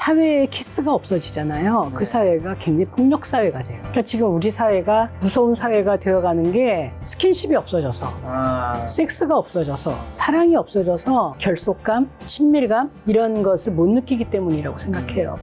사회의 키스가 없어지잖아요. 그 사회가 굉장히 폭력 사회가 돼요. 그러니까 지금 우리 사회가 무서운 사회가 되어가는 게 스킨십이 없어져서, 섹스가 없어져서, 사랑이 없어져서 결속감, 친밀감 이런 것을 못 느끼기 때문이라고 생각해요.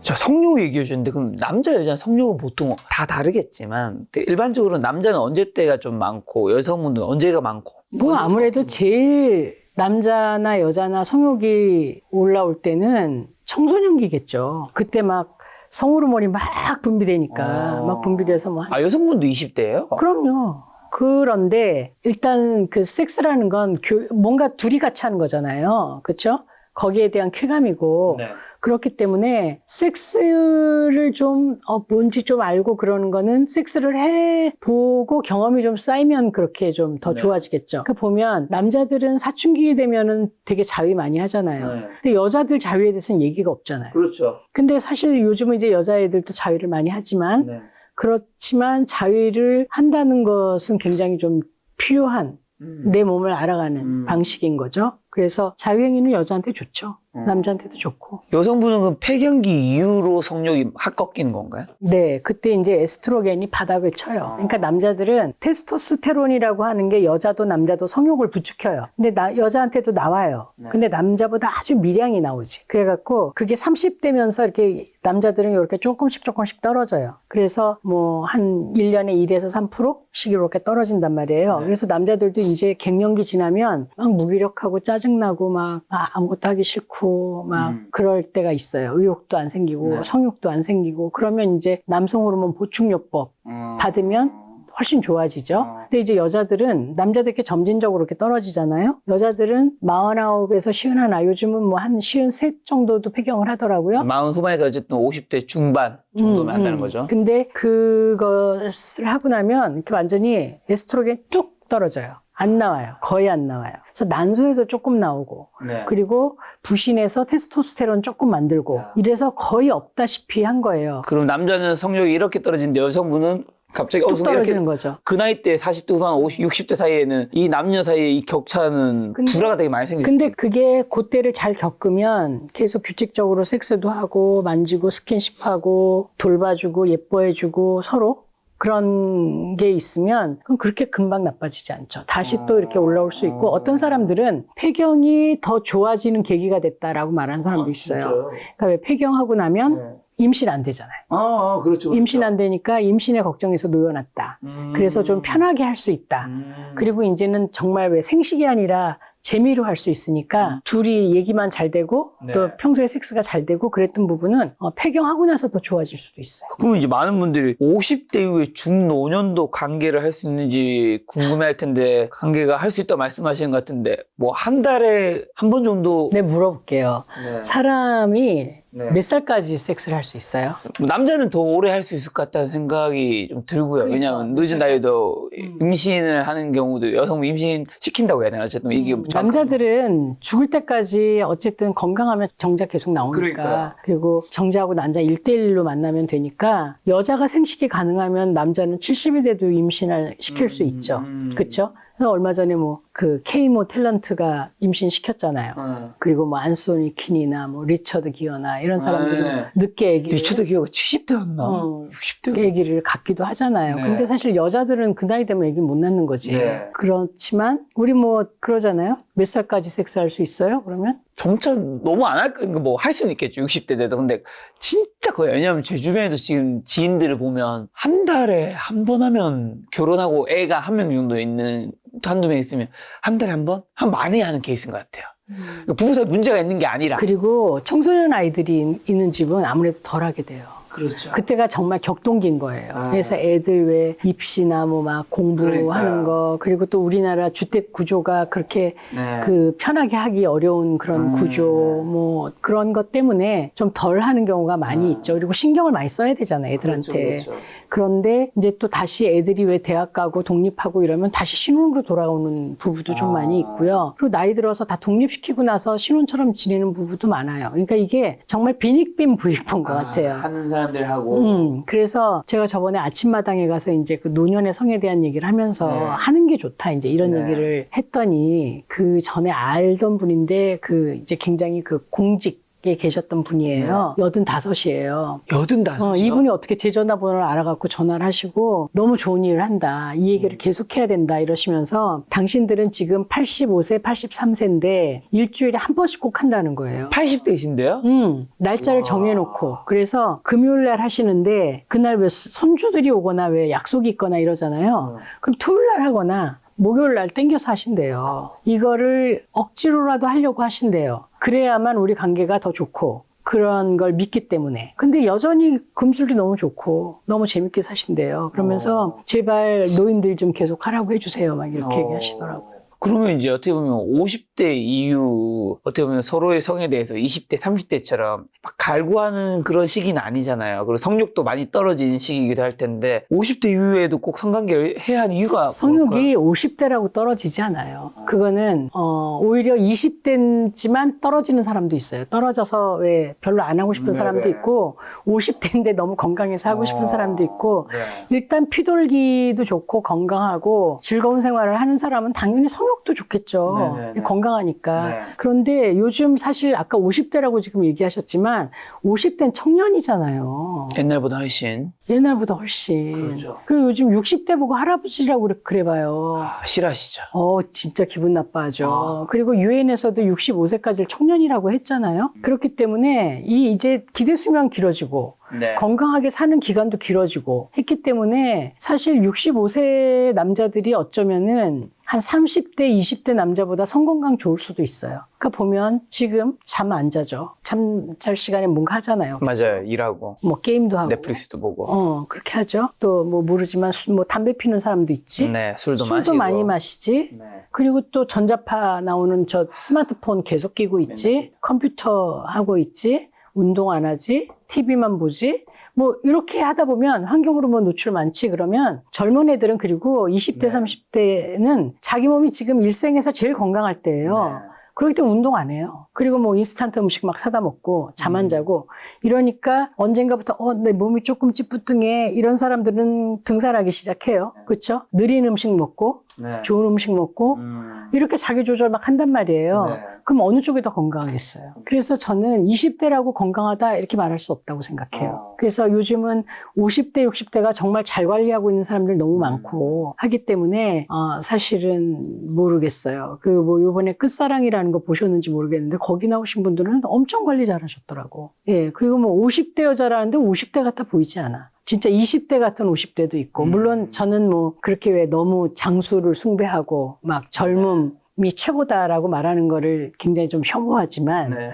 자, 성욕 얘기해 주셨는데 그럼 남자 여자 성욕은 보통 다 다르겠지만 일반적으로 남자는 언제 때가 좀 많고 여성분은 언제가 많고? 뭐 아무래도 제일 남자나 여자나 성욕이 올라올 때는 청소년기겠죠. 그때 막 성호르몬이 막 분비되니까 막 분비돼서 뭐 아, 여성분도 20대예요? 그럼요. 그런데 일단 그 섹스라는 건 뭔가 둘이 같이 하는 거잖아요. 그렇죠? 거기에 대한 쾌감이고 네. 그렇기 때문에 섹스를 좀 뭔지 좀 알고 그러는 거는 섹스를 해보고 경험이 좀 쌓이면 그렇게 좀 더 네. 좋아지겠죠. 그러니까 보면 남자들은 사춘기 되면은 되게 자위 많이 하잖아요. 네. 근데 여자들 자위에 대해서는 얘기가 없잖아요. 그렇죠. 근데 사실 요즘은 이제 여자애들도 자위를 많이 하지만 네. 그렇지만 자위를 한다는 것은 굉장히 좀 필요한 내 몸을 알아가는 방식인 거죠. 그래서 자유행위는 여자한테 좋죠. 남자한테도 좋고. 여성분은 그 폐경기 이후로 성욕이 확 꺾이는 건가요? 네, 그때 이제 에스트로겐이 바닥을 쳐요. 그러니까 남자들은 테스토스테론이라고 하는 게 여자도 남자도 성욕을 부추켜요. 근데 여자한테도 나와요. 근데 남자보다 아주 미량이 나오지. 그래갖고 그게 30대면서 이렇게 남자들은 이렇게 조금씩 떨어져요. 그래서 뭐 한 1년에 1에서 3%씩 이렇게 떨어진단 말이에요. 그래서 남자들도 이제 갱년기 지나면 막 무기력하고 짜증나고 막 아무것도 하기 싫고 막 그럴 때가 있어요. 의욕도 안 생기고 성욕도 안 생기고 그러면 이제 남성 호르몬 보충요법 받으면 훨씬 좋아지죠. 근데 이제 여자들은 남자들 이렇게 점진적으로 이렇게 떨어지잖아요. 여자들은 49에서 51, 요즘은 뭐 한 53 정도도 폐경을 하더라고요. 40 후반에서 어쨌든 50대 중반 정도면 한다는 거죠. 근데 그것을 하고 나면 이렇게 완전히 에스트로겐 뚝 떨어져요. 안 나와요. 거의 안 나와요. 그래서 난소에서 조금 나오고 네. 그리고 부신에서 테스토스테론 조금 만들고 이래서 거의 없다시피 한 거예요. 그럼 남자는 성욕이 이렇게 떨어지는데 여성분은 갑자기 뚝 떨어지는 거죠. 그 나이 때 40대 후반, 50, 60대 사이에는 이 남녀 사이에 이 격차는 불화가 되게 많이 생기죠. 근데 그게 그때를 잘 겪으면 계속 규칙적으로 섹스도 하고 만지고 스킨십하고 돌봐주고 예뻐해주고 서로 그런 게 있으면 그럼 그렇게 금방 나빠지지 않죠. 다시 또 이렇게 올라올 수 있고 어떤 사람들은 폐경이 더 좋아지는 계기가 됐다라고 말하는 사람도 있어요. 그러니까 왜 폐경하고 나면 임신 안 되잖아요. 그렇죠. 임신 안 되니까 임신에 걱정해서 놓여놨다. 그래서 좀 편하게 할 수 있다. 그리고 이제는 정말 왜 생식이 아니라 재미로 할 수 있으니까 둘이 얘기만 잘 되고 또 평소에 섹스가 잘 되고 그랬던 부분은 폐경하고 나서 더 좋아질 수도 있어요. 그러면 이제 많은 분들이 50대 이후에 중노년도 관계를 할 수 있는지 궁금해할 텐데 관계가 할 수 있다고 말씀하시는 것 같은데 뭐 한 달에 한 번 정도 네, 물어볼게요. 네. 사람이 몇 살까지 섹스를 할 수 있어요? 남자는 더 오래 할 수 있을 것 같다는 생각이 좀 들고요. 그러니까, 왜냐하면 늦은 나이에도 임신을 하는 경우도 여성분 임신 시킨다고 해야 되나? 어쨌든 이게 남자들은 죽을 때까지 어쨌든 건강하면 정작 계속 나오니까. 그러니까요. 그리고 정자하고 남자 1대1로 만나면 되니까 여자가 생식이 가능하면 남자는 70이 돼도 임신을 시킬 수 있죠. 그렇죠? 얼마 전에 뭐 그 케이모 탤런트가 임신시켰잖아요. 그리고 뭐 안소니 퀸이나 뭐 리처드 기어나 이런 사람들은 늦게 아기를 리처드 기어가 70대였나? 60대? 아기를 갖기도 하잖아요. 근데 사실 여자들은 그 나이 되면 아기 못 낳는 거지. 그렇지만 우리 뭐 그러잖아요. 몇 살까지 섹스할 수 있어요? 그러면? 정말 너무 안 할 거, 뭐 할 수는 있겠죠. 60대 돼도. 근데 진짜 거의, 왜냐면 제 주변에도 지금 지인들을 보면 한 달에 한 번 하면 결혼하고 애가 한 명 정도 있는, 한두 명 있으면 한 달에 한 번? 많이 하는 케이스인 것 같아요. 부부 사이 문제가 있는 게 아니라. 그리고 청소년 아이들이 있는 집은 아무래도 덜 하게 돼요. 그렇죠. 그때가 정말 격동기인 거예요. 그래서 애들 왜 입시나 뭐 막 공부하는 거, 그리고 또 우리나라 주택 구조가 그렇게 그 편하게 하기 어려운 그런 구조, 뭐 그런 것 때문에 좀 덜 하는 경우가 많이 있죠. 그리고 신경을 많이 써야 되잖아요, 애들한테. 그렇죠. 그런데 이제 또 다시 애들이 왜 대학 가고 독립하고 이러면 다시 신혼으로 돌아오는 부부도 좀 많이 있고요. 그리고 나이 들어서 다 독립시키고 나서 신혼처럼 지내는 부부도 많아요. 그러니까 이게 정말 빈익빈 부익부인 것 같아요. 하는 사람 사람들하고. 그래서 제가 저번에 아침마당에 가서 이제 그 노년의 성에 대한 얘기를 하면서 네. 하는 게 좋다, 이제 이런 네. 얘기를 했더니 그 전에 알던 분인데 그 이제 굉장히 그 공직에 계셨던 분이에요. 85이에요. 85이요? 이분이 어떻게 제 전화번호를 알아갖고 전화를 하시고 너무 좋은 일을 한다. 이 얘기를 계속 해야 된다. 이러시면서 당신들은 지금 85세, 83세인데 일주일에 한 번씩 꼭 한다는 거예요. 80대이신데요? 날짜를 와. 정해놓고. 그래서 금요일 날 하시는데 그날 왜 손주들이 오거나 왜 약속이 있거나 이러잖아요. 그럼 토요일 날 하거나 목요일 날 땡겨서 하신대요. 이거를 억지로라도 하려고 하신대요. 그래야만 우리 관계가 더 좋고 그런 걸 믿기 때문에. 근데 여전히 금술이 너무 좋고 너무 재밌게 사신대요. 그러면서 제발 노인들 좀 계속 하라고 해주세요. 막 이렇게 얘기하시더라고요. 그러면 이제 어떻게 보면 50대 이후 어떻게 보면 서로의 성에 대해서 20대, 30대처럼 막 갈구하는 그런 시기는 아니잖아요. 그리고 성욕도 많이 떨어지는 시기이기도 할 텐데 50대 이후에도 꼭 성관계를 해야 하는 이유가 성욕이 50대라고 떨어지지 않아요. 그거는 오히려 20대지만 떨어지는 사람도 있어요. 떨어져서 왜 별로 안 하고 싶은 사람도 있고 50대인데 너무 건강해서 하고 싶은 사람도 있고 일단 피돌기도 좋고 건강하고 즐거운 생활을 하는 사람은 당연히 성욕도 좋겠죠. 네네네. 건강하니까. 네. 그런데 요즘 사실 아까 50대라고 지금 얘기하셨지만 50대는 청년이잖아요. 옛날보다 훨씬 옛날보다 훨씬. 그렇죠. 그리고 요즘 60대 보고 할아버지라고 그래봐요. 싫어하시죠. 진짜 기분 나빠하죠. 그리고 유엔에서도 65세까지를 청년이라고 했잖아요. 그렇기 때문에 이제 기대 수명 길어지고 네. 건강하게 사는 기간도 길어지고 했기 때문에 사실 65세 남자들이 어쩌면은 한 30대, 20대 남자보다 성건강 좋을 수도 있어요. 그러니까 보면 지금 잠 안 자죠. 잠 잘 시간에 뭔가 하잖아요. 맞아요. 일하고 뭐 게임도 하고. 넷플릭스도 보고 그렇게 하죠. 또 뭐 모르지만 뭐 담배 피는 사람도 있지. 네, 술도 술도 마시고 많이 마시지. 네. 그리고 또 전자파 나오는 저 스마트폰 계속 끼고 있지. 컴퓨터 하고 있지. 운동 안 하지. TV만 보지. 뭐 이렇게 하다 보면 환경으로 뭐 노출 많지. 그러면 젊은 애들은 그리고 20대, 30대는 자기 몸이 지금 일생에서 제일 건강할 때예요. 그렇기 때문에 운동 안 해요. 그리고 뭐 인스턴트 음식 막 사다 먹고 잠 안 자고 이러니까 언젠가부터 내 몸이 조금 찌뿌둥해 이런 사람들은 등산하기 시작해요. 그렇죠? 느린 음식 먹고 좋은 음식 먹고 이렇게 자기 조절 막 한단 말이에요. 그럼 어느 쪽이 더 건강하겠어요? 그래서 저는 20대라고 건강하다 이렇게 말할 수 없다고 생각해요. 그래서 요즘은 50대, 60대가 정말 잘 관리하고 있는 사람들 너무 많고 하기 때문에 사실은 모르겠어요. 그 뭐 요번에 끝사랑이라는 거 보셨는지 모르겠는데 거기 나오신 분들은 엄청 관리 잘하셨더라고. 예, 그리고 뭐 50대 여자라는데 50대 같아 보이지 않아. 진짜 20대 같은 50대도 있고 물론 저는 뭐 그렇게 왜 너무 장수를 숭배하고 막 젊음이 최고다라고 말하는 거를 굉장히 좀 혐오하지만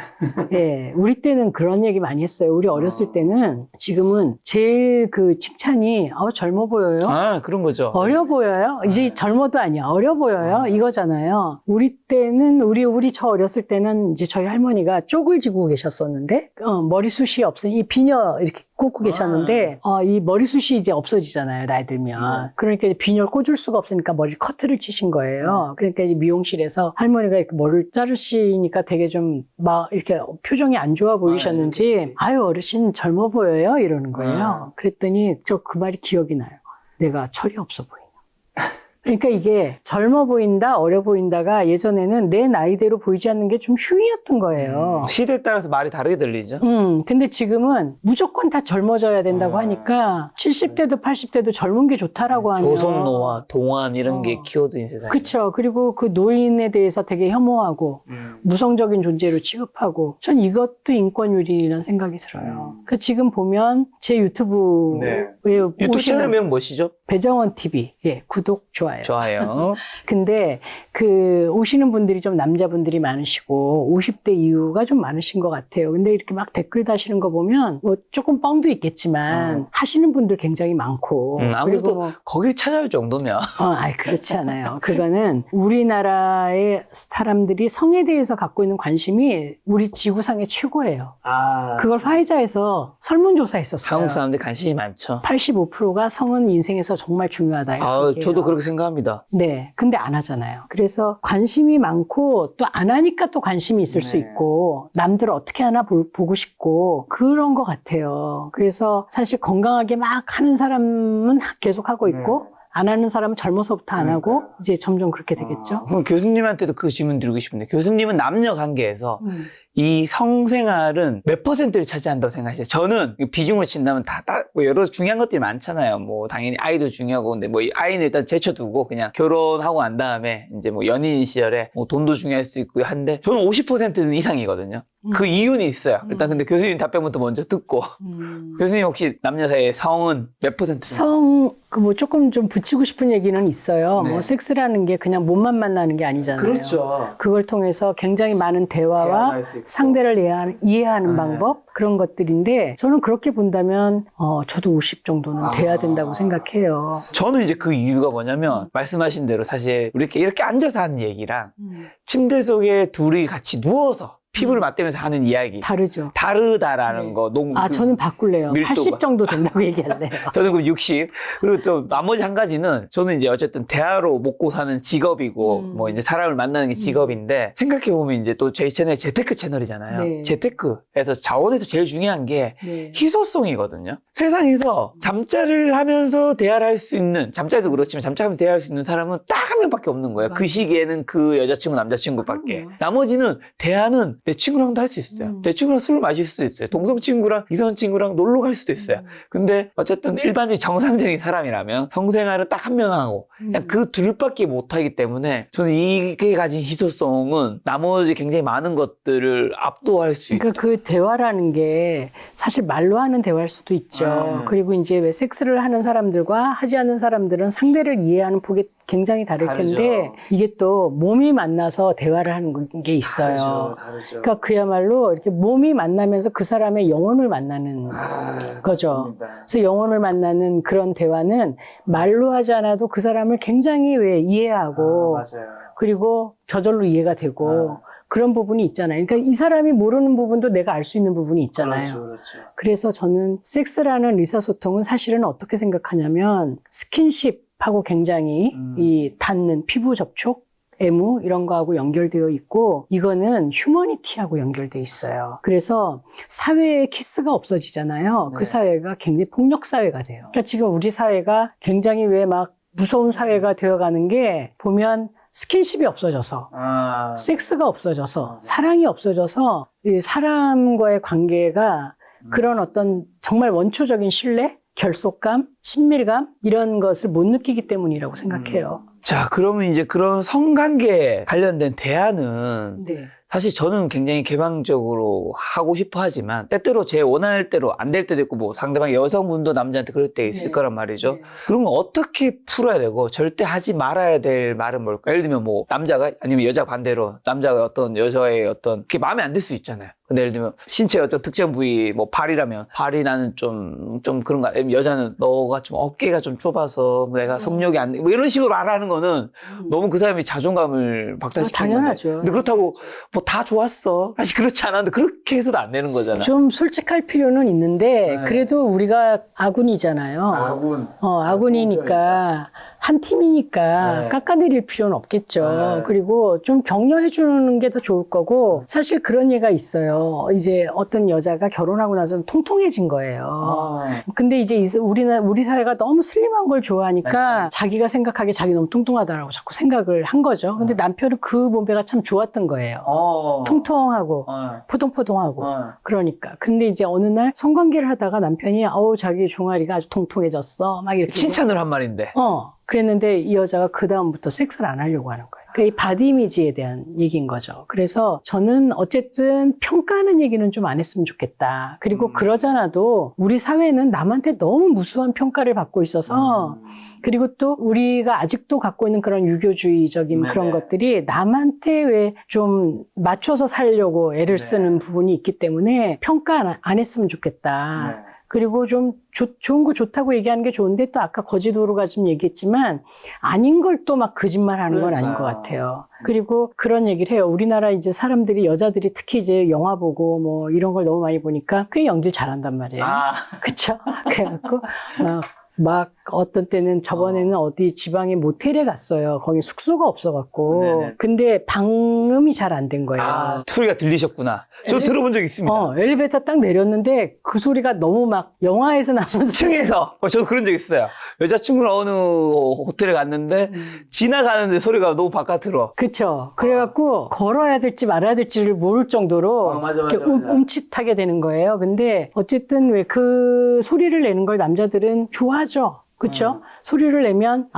예, 우리 때는 그런 얘기 많이 했어요. 우리 어렸을 때는 지금은 제일 그 칭찬이 젊어 보여요. 그런 거죠. 어려 보여요. 이제 젊어도 아니야. 어려 보여요. 이거잖아요. 우리 때는 우리 저 어렸을 때는 이제 저희 할머니가 쪽을 지고 계셨었는데 머리숱이 없으니 이 비녀 이렇게 꽂고 계셨는데 이 머리숱이 이제 없어지잖아요. 나이 들면. 그러니까 이제 비녀를 꽂을 수가 없으니까 머리 커트를 치신 거예요. 그러니까 이제 미용실에서 할머니가 이렇게 머리를 자르시니까 되게 좀 막 이렇게 표정이 안 좋아 보이셨는지 아유 어르신 젊어 보여요 이러는 거예요. 그랬더니 저 그 말이 기억이 나요. 내가 철이 없어 보이냐. 그러니까 이게 젊어 보인다, 어려 보인다가 예전에는 내 나이대로 보이지 않는 게 좀 흉이었던 거예요. 시대에 따라서 말이 다르게 들리죠. 근데 지금은 무조건 다 젊어져야 된다고 하니까 70대도 80대도 젊은 게 좋다라고 하면 조선노화, 동안 이런 게 키워드인 세상에. 그렇죠. 그리고 그 노인에 대해서 되게 혐오하고 무성적인 존재로 취급하고 전 이것도 인권유린이라는 생각이 들어요. 그 지금 보면 제 유튜브에 유튜브 오시는 채널명 뭐시죠? 배정원 TV 구독 좋아요. 좋아요. 근데 그 오시는 분들이 좀 남자분들이 많으시고 50대 이후가 좀 많으신 것 같아요. 근데 이렇게 막 댓글 다시는 거 보면 뭐 조금 뻥도 있겠지만 하시는 분들 굉장히 많고 아무래도 그리고 뭐 거길 찾아올 정도면 그렇지 않아요. 그거는 우리나라의 사람들이 성에 대해서 갖고 있는 관심이 우리 지구상의 최고예요. 그걸 화이자에서 설문조사했었어요. 한국 사람들이 관심이 많죠. 85%가 성은 인생에서 정말 중요하다. 저도 그렇게 생각합니다. 생각합니다. 네. 근데 안 하잖아요. 그래서 관심이 많고 또 안 하니까 또 관심이 있을 수 네. 있고 남들 어떻게 하나 보고 싶고 그런 것 같아요. 그래서 사실 건강하게 막 하는 사람은 계속 하고 있고 안 하는 사람은 젊어서부터 안 하고 이제 점점 그렇게 되겠죠. 그럼 교수님한테도 그 질문 드리고 싶은데 교수님은 남녀 관계에서 이 성생활은 몇 퍼센트를 차지한다고 생각하세요? 저는 비중을 친다면 뭐 여러 중요한 것들이 많잖아요. 뭐 당연히 아이도 중요하고 근데 뭐 이 아이는 일단 제쳐두고 그냥 결혼하고 난 다음에 이제 뭐 연인 시절에 뭐 돈도 중요할 수 있고 한데 저는 50%는 이상이거든요. 그 이유는 있어요. 일단 근데 교수님 답변부터 먼저 듣고 교수님 혹시 남녀 사이의 성은 몇 퍼센트? 뭐 조금 좀 붙이고 싶은 얘기는 있어요. 네. 뭐 섹스라는 게 그냥 몸만 만나는 게 아니잖아요. 그렇죠. 그걸 통해서 굉장히 많은 대화와 대화할 수 있고. 상대를 이해하는 네. 방법 그런 것들인데 저는 그렇게 본다면 저도 50 정도는 돼야 된다고 생각해요. 저는 이제 그 이유가 뭐냐면 말씀하신 대로 사실 이렇게 앉아서 하는 얘기랑 침대 속에 둘이 같이 누워서 피부를 맞대면서 하는 이야기 다르죠. 다르다라는 네. 거. 저는 바꿀래요. 밀도가. 80 정도 된다고 얘기할래요. 저는 그럼 60. 그리고 또 나머지 한 가지는 저는 이제 어쨌든 대화로 먹고 사는 직업이고 뭐 이제 사람을 만나는 게 직업인데 생각해보면 이제 또 저희 채널이 재테크 채널이잖아요. 네. 재테크에서 자원에서 제일 중요한 게 네. 희소성이거든요. 세상에서 잠자리를 하면서 대화를 할 수 있는 잠자리도 그렇지만 잠자리하면서 대화할 수 있는 사람은 딱 한 명밖에 없는 거예요. 그 맞아요. 시기에는 그 여자친구 남자친구밖에. 그럼요. 나머지는 대화는 내 친구랑도 할 수 있어요. 내 친구랑 술을 마실 수도 있어요. 동성 친구랑 이성 친구랑 놀러 갈 수도 있어요. 근데 어쨌든 일반적인 정상적인 사람이라면 성생활은 딱 한 명 하고 그냥 그 둘밖에 못 하기 때문에 저는 이게 가진 희소성은 나머지 굉장히 많은 것들을 압도할 수 있다. 그러니까 그 대화라는 게 사실 말로 하는 대화일 수도 있죠. 그리고 이제 왜 섹스를 하는 사람들과 하지 않는 사람들은 상대를 이해하는 폭이 굉장히 다를 다르죠. 텐데 이게 또 몸이 만나서 대화를 하는 게 있어요. 다르죠. 그러니까 그야말로 이렇게 몸이 만나면서 그 사람의 영혼을 만나는 거죠. 그래서 영혼을 만나는 그런 대화는 말로 하지 않아도 그 사람을 굉장히 왜 이해하고 맞아요. 그리고 저절로 이해가 되고 그런 부분이 있잖아요. 그러니까 이 사람이 모르는 부분도 내가 알 수 있는 부분이 있잖아요. 그렇죠. 그래서 저는 섹스라는 의사소통은 사실은 어떻게 생각하냐면 스킨십하고 굉장히 이 닿는 피부 접촉, 애무 이런 거하고 연결되어 있고 이거는 휴머니티하고 연결돼 있어요. 그래서 사회에 키스가 없어지잖아요. 그 사회가 굉장히 폭력 사회가 돼요. 그러니까 지금 우리 사회가 굉장히 왜 막 무서운 사회가 되어가는 게 보면 스킨십이 없어져서 섹스가 없어져서 사랑이 없어져서 이 사람과의 관계가 그런 어떤 정말 원초적인 신뢰, 결속감, 친밀감 이런 것을 못 느끼기 때문이라고 생각해요. 자, 그러면 이제 그런 성관계에 관련된 대화는 네. 사실 저는 굉장히 개방적으로 하고 싶어 하지만 때때로 제 원할 대로 안 될 때도 있고 뭐 상대방 여성분도 남자한테 그럴 때 있을 네. 거란 말이죠. 네. 그런 거 어떻게 풀어야 되고 절대 하지 말아야 될 말은 뭘까? 예를 들면 뭐 남자가 아니면 여자 반대로 남자가 어떤 여자의 어떤 그게 마음에 안 들 수 있잖아요. 근데 예를 들면 신체의 어떤 특정 부위 뭐 발이라면 발이 나는 좀 그런가 아니면 여자는 너가 좀 어깨가 좀 좁아서 내가 섭력이 안 돼. 뭐 이런 식으로 말하는 거는 너무 그 사람이 자존감을 박살시키는 당연하죠. 건데. 근데 그렇다고 뭐 다 좋았어. 사실 그렇지 않았는데 그렇게 해서도 안 되는 거잖아. 좀 솔직할 필요는 있는데 네. 그래도 우리가 아군이잖아요. 아군. 아군이니까 한 팀이니까 네. 깎아내릴 필요는 없겠죠. 네. 그리고 좀 격려해 주는 게 더 좋을 거고 사실 그런 예가 있어요. 이제 어떤 여자가 결혼하고 나서 통통해진 거예요. 근데 이제 우리 사회가 너무 슬림한 걸 좋아하니까 맞아요. 자기가 생각하기에 자기 너무 뚱뚱하다라고 자꾸 생각을 한 거죠. 근데 남편은 그 몸매가 참 좋았던 거예요. 통통하고 포동포동하고 그러니까 근데 이제 어느 날 성관계를 하다가 남편이 자기 종아리가 아주 통통해졌어 막 이렇게 칭찬을 한 말인데. 그랬는데 이 여자가 그 다음부터 섹스를 안 하려고 하는 거예요. 그 이 바디 이미지에 대한 얘기인 거죠. 그래서 저는 어쨌든 평가하는 얘기는 좀 안 했으면 좋겠다. 그리고 그러잖아도 우리 사회는 남한테 너무 무수한 평가를 받고 있어서 그리고 또 우리가 아직도 갖고 있는 그런 유교주의적인 네네. 그런 것들이 남한테 왜 좀 맞춰서 살려고 애를 쓰는 부분이 있기 때문에 평가 안 했으면 좋겠다. 그리고 좀 좋은 거 좋다고 얘기하는 게 좋은데 또 아까 거짓 오르가즘 얘기했지만 아닌 걸 또 막 거짓말 하는 건 아닌 것 같아요. 그리고 그런 얘기를 해요. 우리나라 이제 사람들이 여자들이 특히 이제 영화 보고 뭐 이런 걸 너무 많이 보니까 꽤 연기를 잘한단 말이에요. 그쵸? 그래갖고 막 막 어떤 때는 저번에는 어디 지방의 모텔에 갔어요. 거기 숙소가 없어갖고. 네네. 근데 방음이 잘 안 된 거예요. 아, 소리가 들리셨구나. 저 들어본 적 있습니다. 엘리베이터 딱 내렸는데 그 소리가 너무 막 영화에서 나오는 소리. 층에서 저도 그런 적 있어요. 여자친구랑 어느 호텔에 갔는데 지나가는데 소리가 너무 바깥으로. 그쵸. 그래갖고 걸어야 될지 말아야 될지를 모를 정도로 맞아, 이렇게 움찔하게 되는 거예요. 근데 어쨌든 왜 그 소리를 내는 걸 남자들은 좋아하죠. 그쵸? 소리를 내면,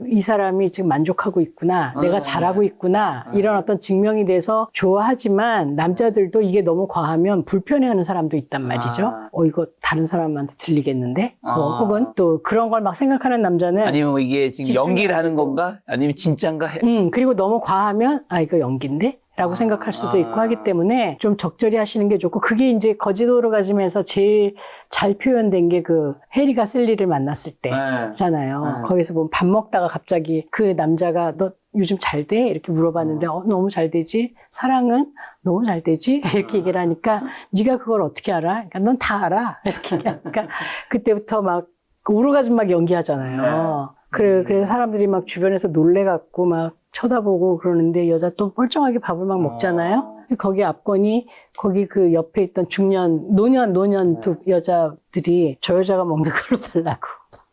이 사람이 지금 만족하고 있구나. 내가 잘하고 있구나. 이런 어떤 증명이 돼서 좋아하지만 남자들도 이게 너무 과하면 불편해하는 사람도 있단 말이죠. 이거 다른 사람한테 들리겠는데? 혹은 또 그런 걸 막 생각하는 남자는. 아니면 뭐 이게 지금 연기를 하는 건가? 아니면 진짠가? 그리고 너무 과하면, 이거 연기인데? 라고 생각할 수도 있고 하기 때문에 좀 적절히 하시는 게 좋고, 그게 이제 거짓 오르가즘에서 제일 잘 표현된 게 그 해리가 셀리를 만났을 때잖아요. 거기서 보면 밥 먹다가 갑자기 그 남자가 너 요즘 잘 돼? 이렇게 물어봤는데 너무 잘 되지? 사랑은 너무 잘 되지? 이렇게 얘기를 하니까 네가 그걸 어떻게 알아? 그러니까 넌 다 알아. 이렇게 얘기하니까 그때부터 막 오르가즘 막 연기하잖아요. 그래서 사람들이 막 주변에서 놀래갖고 막 쳐다보고 그러는데 여자 또 멀쩡하게 밥을 막 먹잖아요. 거기 앞건이 거기 그 옆에 있던 노년 두 여자들이 저 여자가 먹는 걸로 달라고.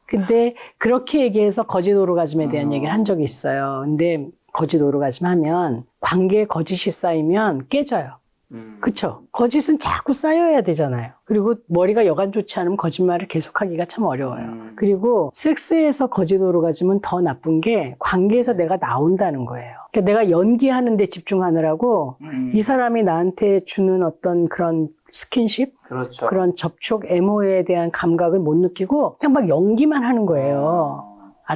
근데 그렇게 얘기해서 거짓 오르가즘에 대한 얘기를 한 적이 있어요. 근데 거짓 오르가즘 하면 관계에 거짓이 쌓이면 깨져요. 그쵸? 거짓은 자꾸 쌓여야 되잖아요. 그리고 머리가 여간 좋지 않으면 거짓말을 계속하기가 참 어려워요. 그리고 섹스에서 거짓 오르가즘은 더 나쁜 게 관계에서 내가 나온다는 거예요. 그러니까 내가 연기하는 데 집중하느라고 이 사람이 나한테 주는 어떤 그런 스킨십, 그렇죠. 그런 접촉, 애모에 대한 감각을 못 느끼고 그냥 막 연기만 하는 거예요.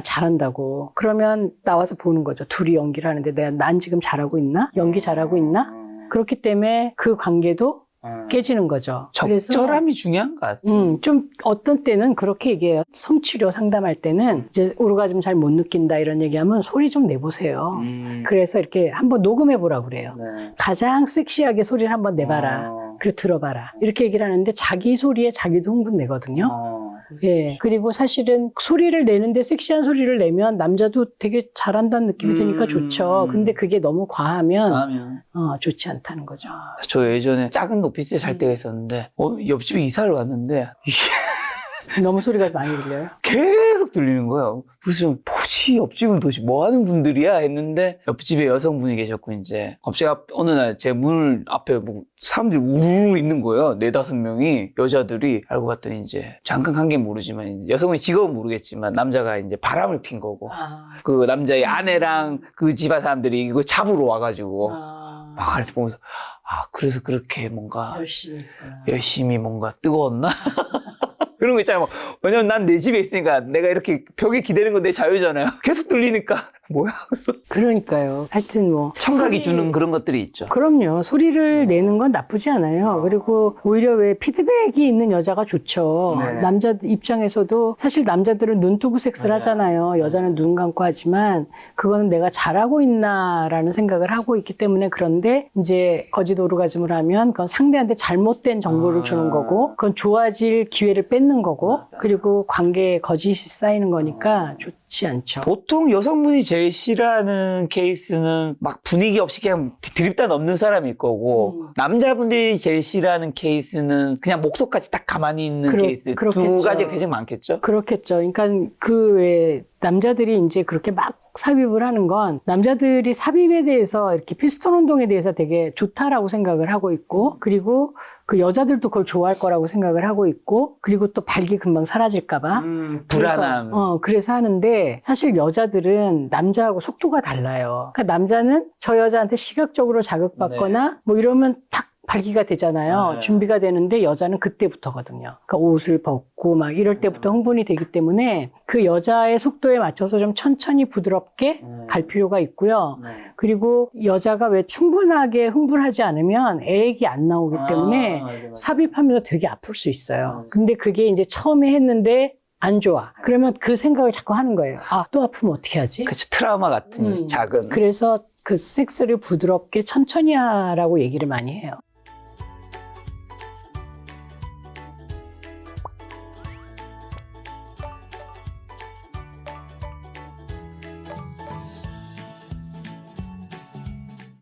잘한다고. 그러면 나와서 보는 거죠. 둘이 연기를 하는데 난 지금 잘하고 있나? 연기 잘하고 있나? 그렇기 때문에 그 관계도 깨지는 거죠. 적절함이 중요한 것 같아요. 좀 어떤 때는 그렇게 얘기해요. 성치료 상담할 때는 이제 오르가즘 잘 못 느낀다 이런 얘기하면 소리 좀 내보세요. 그래서 이렇게 한번 녹음해 보라고 그래요. 가장 섹시하게 소리를 한번 내봐라. 그리고 들어봐라. 이렇게 얘기를 하는데 자기 소리에 자기도 흥분 내거든요. 예. 그리고 사실은 소리를 내는데 섹시한 소리를 내면 남자도 되게 잘한다는 느낌이 드니까 좋죠. 근데 그게 너무 과하면 좋지 않다는 거죠. 저 예전에 작은 오피스에 살 때가 있었는데 옆집에 이사를 왔는데 이게 너무 소리가 많이 들려요? 계속 들리는 거예요. 무슨 뭐지 옆집은 도대체 뭐 하는 분들이야 했는데 옆집에 여성분이 계셨고 이제 갑자기 어느 날 제 문 앞에 뭐 사람들이 우르르 있는 거예요. 4-5명이 여자들이. 알고 봤더니 이제 잠깐 간 게 모르지만 여성분이 직업은 모르겠지만 남자가 이제 바람을 핀 거고 그 남자의 아내랑 그 집안 사람들이 이거 잡으러 와가지고 막 이렇게 보면서 그래서 그렇게 뭔가 열심히 뭔가 뜨거웠나? 그런 거 있잖아요. 왜냐면 난 내 집에 있으니까 내가 이렇게 벽에 기대는 건 내 자유잖아요. 계속 들리니까 뭐야? 그러니까요. 하여튼 뭐 청각이 주는 그런 것들이 있죠. 그럼요. 소리를 내는 건 나쁘지 않아요. 그리고 오히려 왜 피드백이 있는 여자가 좋죠. 남자 입장에서도 사실 남자들은 눈 뜨고 섹스를 하잖아요. 여자는 눈 감고 하지만 그거는 내가 잘하고 있나라는 생각을 하고 있기 때문에. 그런데 이제 거짓 오르가즘을 하면 그건 상대한테 잘못된 정보를 주는 거고 그건 좋아질 기회를 뺏는 거고 그리고 관계에 거짓이 쌓이는 거니까 좋지 않죠. 보통 여성분이 제일 싫어하는 케이스는 막 분위기 없이 그냥 드립다 넘는 사람일 거고 남자분들이 제일 싫어하는 케이스는 그냥 목소까지 딱 가만히 있는 케이스. 그렇겠죠. 두 가지가 가장 많겠죠? 그렇겠죠. 그러니까 그 왜 남자들이 이제 그렇게 막 삽입을 하는 건 남자들이 삽입에 대해서 이렇게 피스톤 운동에 대해서 되게 좋다라고 생각을 하고 있고 그리고 그 여자들도 그걸 좋아할 거라고 생각을 하고 있고 그리고 또 발기 금방 사라질까봐 불안함. 그래서 하는데 사실 여자들은 남자하고 속도가 달라요. 그러니까 남자는 저 여자한테 시각적으로 자극받거나 뭐 이러면 탁 발기가 되잖아요. 준비가 되는데 여자는 그때부터거든요. 그러니까 옷을 벗고 막 이럴 때부터 흥분이 되기 때문에 그 여자의 속도에 맞춰서 좀 천천히 부드럽게 갈 필요가 있고요. 그리고 여자가 왜 충분하게 흥분하지 않으면 애액이 안 나오기 때문에 삽입하면서 되게 아플 수 있어요. 근데 그게 이제 처음에 했는데 안 좋아. 그러면 그 생각을 자꾸 하는 거예요. 또 아프면 어떻게 하지? 그렇죠. 트라우마 같은 작은. 그래서 그 섹스를 부드럽게 천천히 하라고 얘기를 많이 해요.